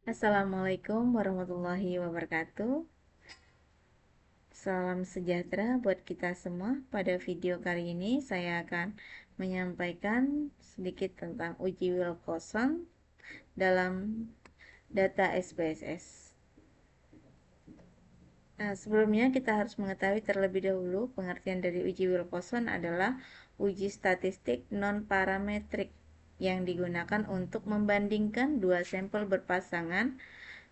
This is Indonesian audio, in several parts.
Assalamualaikum warahmatullahi wabarakatuh. Salam sejahtera buat kita semua. Pada video kali ini saya akan menyampaikan sedikit tentang uji Wilcoxon dalam data SPSS. Nah, sebelumnya kita harus mengetahui terlebih dahulu pengertian dari uji Wilcoxon adalah uji statistik non-parametrik yang digunakan untuk membandingkan dua sampel berpasangan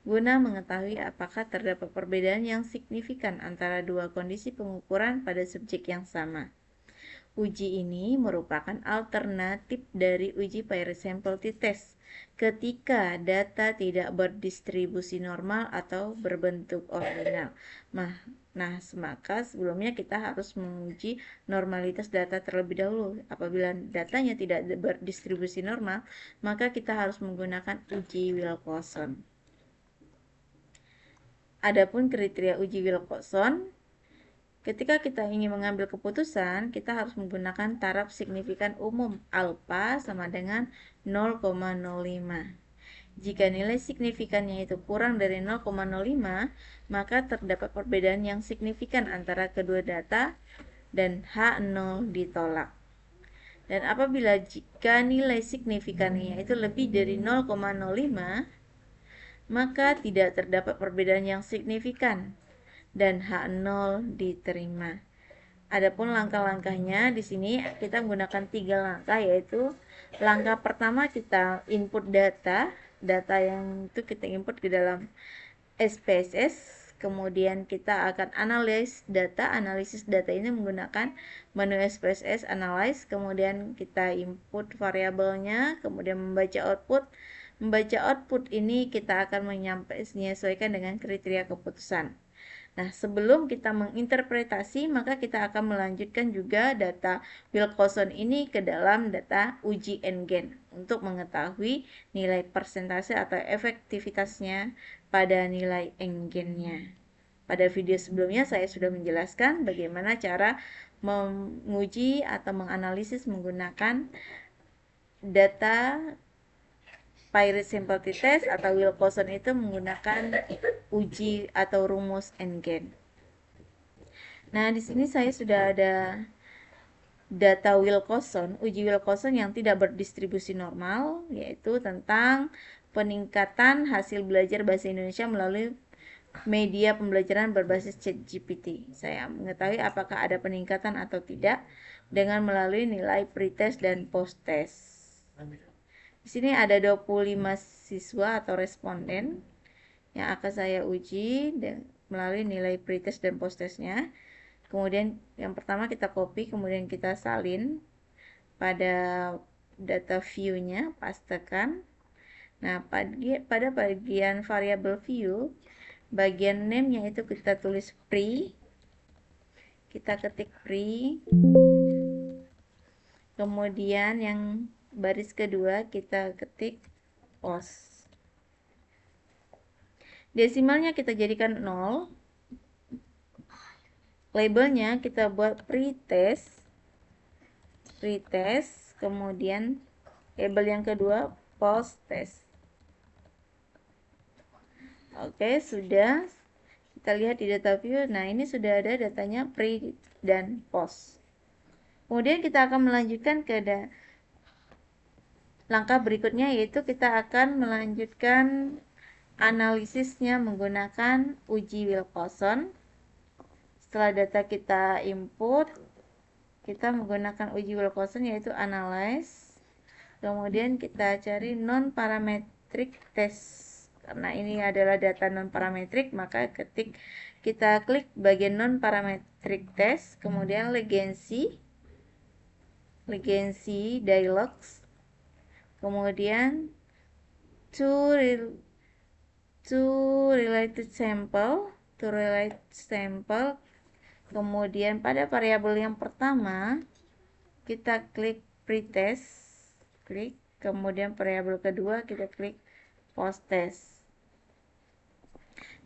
guna mengetahui apakah terdapat perbedaan yang signifikan antara dua kondisi pengukuran pada subjek yang sama. Uji ini merupakan alternatif dari uji Pear sample t-test ketika data tidak berdistribusi normal atau berbentuk ordinal. Maka sebelumnya kita harus menguji normalitas data terlebih dahulu. Apabila datanya tidak berdistribusi normal, maka kita harus menggunakan uji Wilcoxon. Adapun kriteria uji Wilcoxon, ketika kita ingin mengambil keputusan, kita harus menggunakan taraf signifikan umum alfa sama dengan 0,05. Jika nilai signifikannya itu kurang dari 0,05, maka terdapat perbedaan yang signifikan antara kedua data dan H0 ditolak. Dan apabila jika nilai signifikannya itu lebih dari 0,05, maka tidak terdapat perbedaan yang signifikan dan H0 diterima. Adapun langkah-langkahnya di sini kita menggunakan 3 langkah, yaitu langkah pertama kita input data yang itu kita input ke dalam SPSS, kemudian kita akan analisis data ini menggunakan menu SPSS Analyze, kemudian kita input variabelnya, kemudian membaca output ini kita akan menyesuaikan dengan kriteria keputusan. Nah, sebelum kita menginterpretasi, maka kita akan melanjutkan juga data Wilcoxon ini ke dalam data uji N-gen untuk mengetahui nilai persentase atau efektivitasnya pada nilai N-gennya. Pada video sebelumnya saya sudah menjelaskan bagaimana cara menguji atau menganalisis menggunakan data Pear sample t-test atau Wilcoxon itu menggunakan uji atau rumus N-gen. Nah, di sini saya sudah ada data Wilcoxon, uji Wilcoxon yang tidak berdistribusi normal, yaitu tentang peningkatan hasil belajar bahasa Indonesia melalui media pembelajaran berbasis ChatGPT. Saya mengetahui apakah ada peningkatan atau tidak dengan melalui nilai pretest dan posttest. Di sini ada 25 siswa atau responden yang akan saya uji melalui nilai pretest dan posttestnya. Kemudian yang pertama kita copy, kemudian kita salin pada data view-nya, pastekan. Nah, pada bagian variabel view, bagian name-nya itu kita tulis pre, kita ketik pre, kemudian yang baris kedua kita ketik post. Desimalnya kita jadikan 0, labelnya kita buat pretest, kemudian label yang kedua posttest. Oke, sudah. Kita lihat di data view. Nah, ini sudah ada datanya pre dan post. Kemudian kita akan melanjutkan ke langkah berikutnya, yaitu kita akan melanjutkan analisisnya menggunakan uji Wilcoxon. Setelah data kita input, kita menggunakan uji Wilcoxon yaitu analyze. Kemudian kita cari non-parametric test. Karena ini adalah data non-parametrik, maka kita klik bagian non-parametric test, kemudian legacy dialogs, kemudian to related sample, kemudian pada variabel yang pertama kita klik pretest, kemudian variabel kedua kita klik posttest.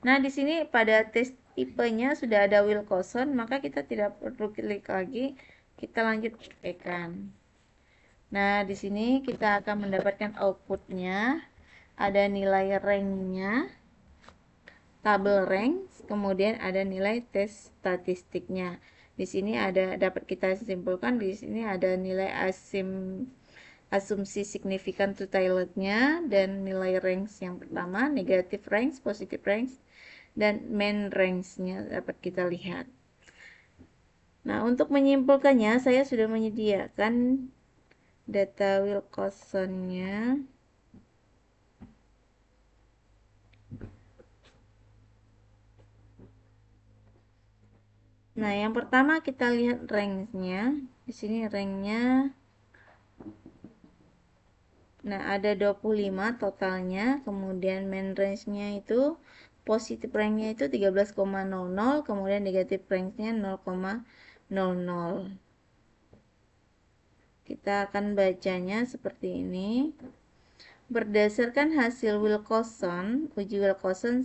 Nah, di sini pada tes tipenya sudah ada Wilcoxon, maka kita tidak perlu klik lagi, kita lanjut tekan. Nah, di sini kita akan mendapatkan outputnya ada nilai ranknya, tabel rank, kemudian ada nilai tes statistiknya. Di sini ada dapat kita simpulkan, di sini ada nilai asumsi signifikan totality-nya dan nilai ranks yang pertama, negative ranks, positive ranks, dan main ranks-nya dapat kita lihat. Nah, untuk menyimpulkannya saya sudah menyediakan data Wilcoxon-nya. Nah, yang pertama kita lihat rank-nya. Di sini rank-nya. Nah, ada 25 totalnya. Kemudian main range-nya itu positive rank-nya itu 13,00, kemudian negative rank-nya 0,00. Kita akan bacanya seperti ini. Berdasarkan hasil uji Wilcoxon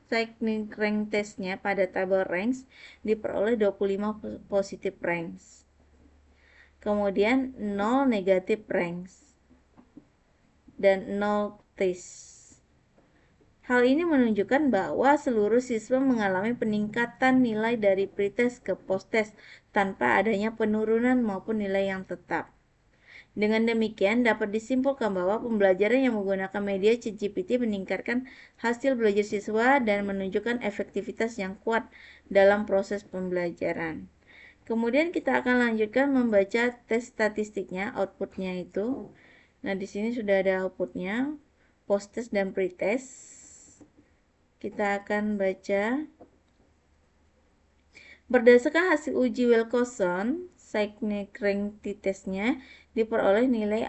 Cycling Rank Test-nya pada tabel ranks diperoleh 25 positive ranks. Kemudian 0 negative ranks dan 0 tes. Hal ini menunjukkan bahwa seluruh siswa mengalami peningkatan nilai dari pretest ke posttest tanpa adanya penurunan maupun nilai yang tetap. Dengan demikian, dapat disimpulkan bahwa pembelajaran yang menggunakan media ChatGPT meningkatkan hasil belajar siswa dan menunjukkan efektivitas yang kuat dalam proses pembelajaran. Kemudian kita akan lanjutkan membaca tes statistiknya, outputnya itu. Nah, di sini sudah ada outputnya, post-test dan pre-test. Kita akan baca. Berdasarkan hasil uji Wilcoxon Cycling Rank Test-nya diperoleh nilai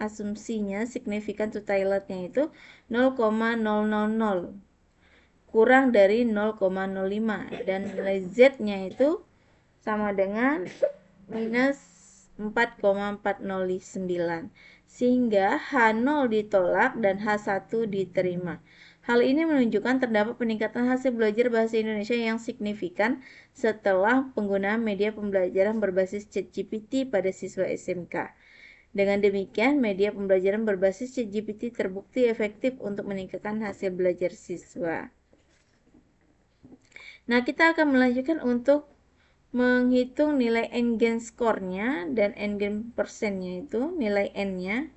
asumsinya signifikan totality-nya itu 0,000 kurang dari 0,05 dan nilai Z-nya itu sama dengan minus 4,409 sehingga H0 ditolak dan H1 diterima. Hal ini menunjukkan terdapat peningkatan hasil belajar bahasa Indonesia yang signifikan setelah penggunaan media pembelajaran berbasis ChatGPT pada siswa SMK. Dengan demikian, media pembelajaran berbasis ChatGPT terbukti efektif untuk meningkatkan hasil belajar siswa. Nah, kita akan melanjutkan untuk menghitung nilai N-gain score-nya dan N-gain persennya itu, nilai N-nya,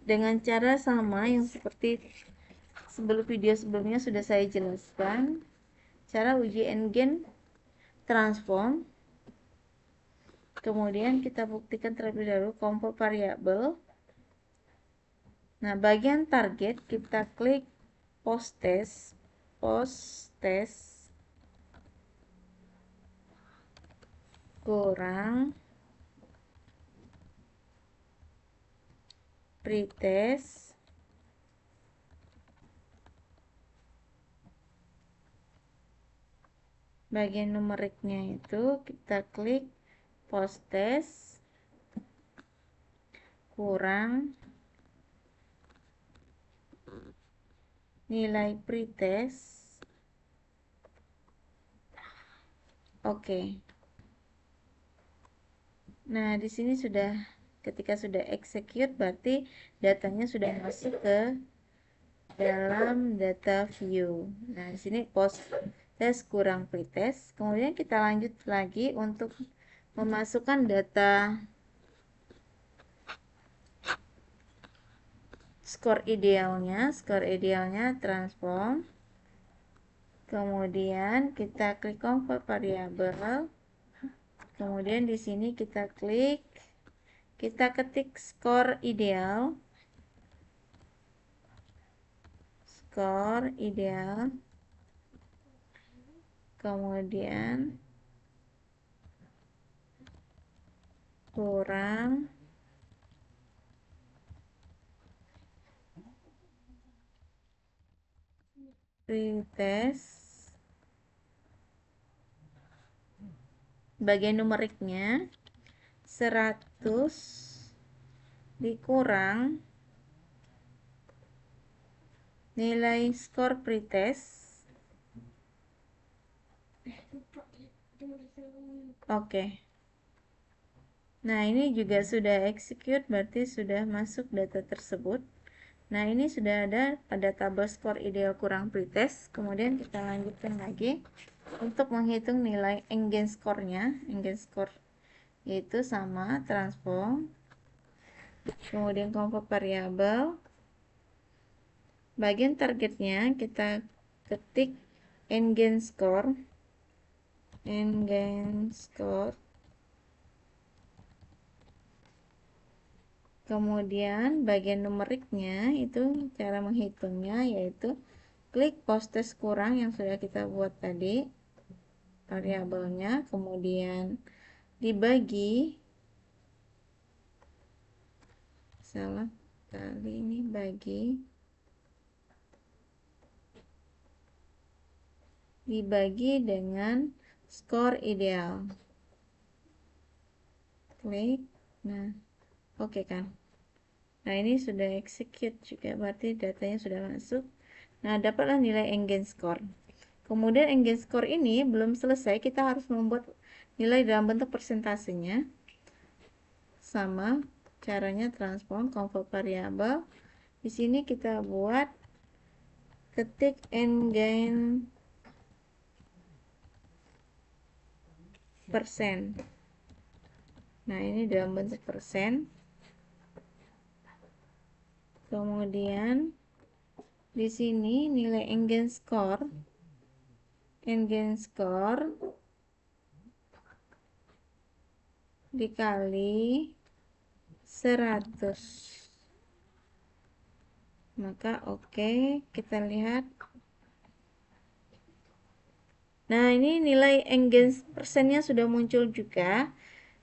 dengan cara sama yang seperti video sebelumnya sudah saya jelaskan. Cara uji N-gain transform. Kemudian kita buktikan terlebih dahulu kompor variabel. Nah, bagian target kita klik post test kurang pretest bagian numeriknya itu kita klik post test kurang nilai pretest. Oke. Nah, di sini sudah, ketika sudah execute berarti datanya sudah masuk ke dalam data view. Nah, di sini post test kurang pretest. Kemudian kita lanjut lagi untuk memasukkan data skor idealnya transform. Kemudian kita klik convert variabel. Kemudian di sini kita ketik skor ideal. Kemudian kurang pretest bagian numeriknya 100 dikurang nilai skor pretest. Oke. Nah, ini juga sudah execute, berarti sudah masuk data tersebut. Nah, ini sudah ada pada tabel skor ideal kurang pretest. Kemudian kita lanjutkan lagi untuk menghitung nilai eigen score-nya. Eigen score yaitu sama transform, kemudian kelompok variabel. Bagian targetnya kita ketik eigen score. Kemudian bagian numeriknya itu cara menghitungnya yaitu klik postes kurang yang sudah kita buat tadi variabelnya, kemudian dibagi, salah kali ini, dibagi dengan skor ideal, klik. Nah, oke kan. Nah, ini sudah execute juga, berarti datanya sudah masuk. Nah, dapatlah nilai eigen score. Kemudian eigen score ini belum selesai, kita harus membuat nilai dalam bentuk persentasenya. Sama caranya transform, convert variabel. Di sini kita buat ketik eigen persen. Nah, ini dalam bentuk persen. Kemudian di sini nilai eigen score dikali 100. Maka oke, kita lihat. Nah, ini nilai eigen persennya sudah muncul juga.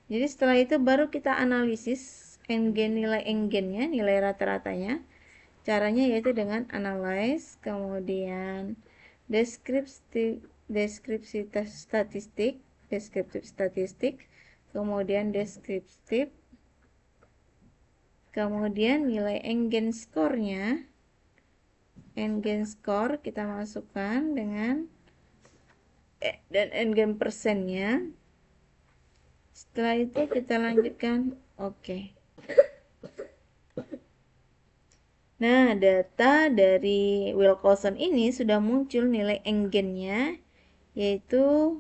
Jadi setelah itu baru kita analisis nilai eigennya, nilai rata-ratanya. Caranya yaitu dengan analyze, kemudian deskripsi statistik, kemudian deskriptif, kemudian nilai eigen score-nya. Eigen score kita masukkan dengan dan eigen persennya. Setelah itu kita lanjutkan oke. Nah, data dari Wilcoxon ini sudah muncul nilai eigennya, yaitu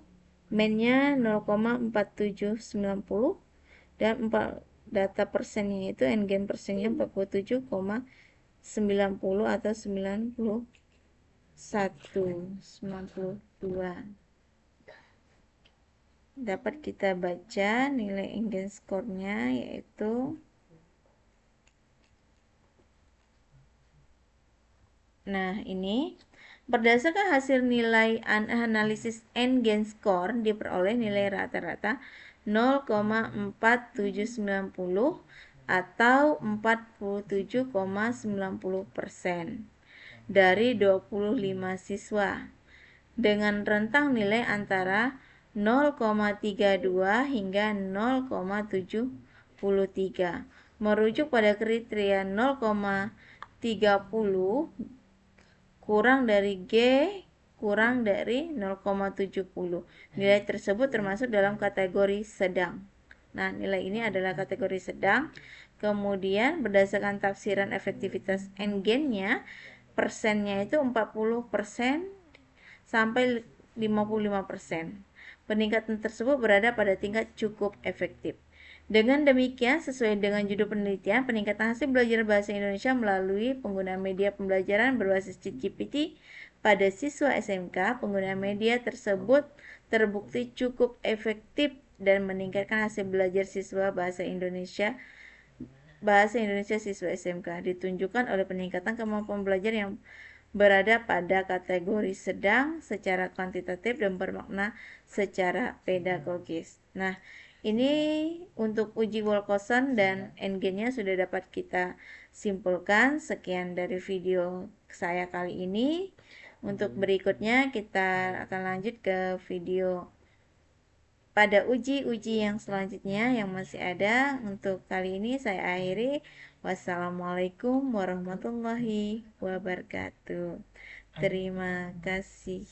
mean-nya 0,4790 dan data persennya itu eigen persennya 47,90 atau 92. Dapat kita baca nilai eigen score-nya yaitu nah, ini berdasarkan hasil nilai analisis eigen score diperoleh nilai rata-rata 0,4790 atau 47,90% dari 25 siswa dengan rentang nilai antara 0,32 hingga 0,73. Merujuk pada kriteria 0,30 kurang dari G kurang dari 0,70. Nilai tersebut termasuk dalam kategori sedang. Nah, nilai ini adalah kategori sedang. Kemudian berdasarkan tafsiran efektivitas eigennya, persennya itu 40% sampai 55%. Peningkatan tersebut berada pada tingkat cukup efektif. Dengan demikian, sesuai dengan judul penelitian, peningkatan hasil belajar bahasa Indonesia melalui penggunaan media pembelajaran berbasis ChatGPT pada siswa SMK, penggunaan media tersebut terbukti cukup efektif dan meningkatkan hasil belajar siswa bahasa Indonesia siswa SMK, ditunjukkan oleh peningkatan kemampuan belajar yang berada pada kategori sedang secara kuantitatif dan bermakna secara pedagogis. Nah, ini untuk uji Wilcoxon dan eigennya sudah dapat kita simpulkan. Sekian dari video saya kali ini. Untuk berikutnya kita akan lanjut ke video pada uji-uji yang selanjutnya yang masih ada. Untuk kali ini saya akhiri. Wassalamualaikum warahmatullahi wabarakatuh. Terima kasih.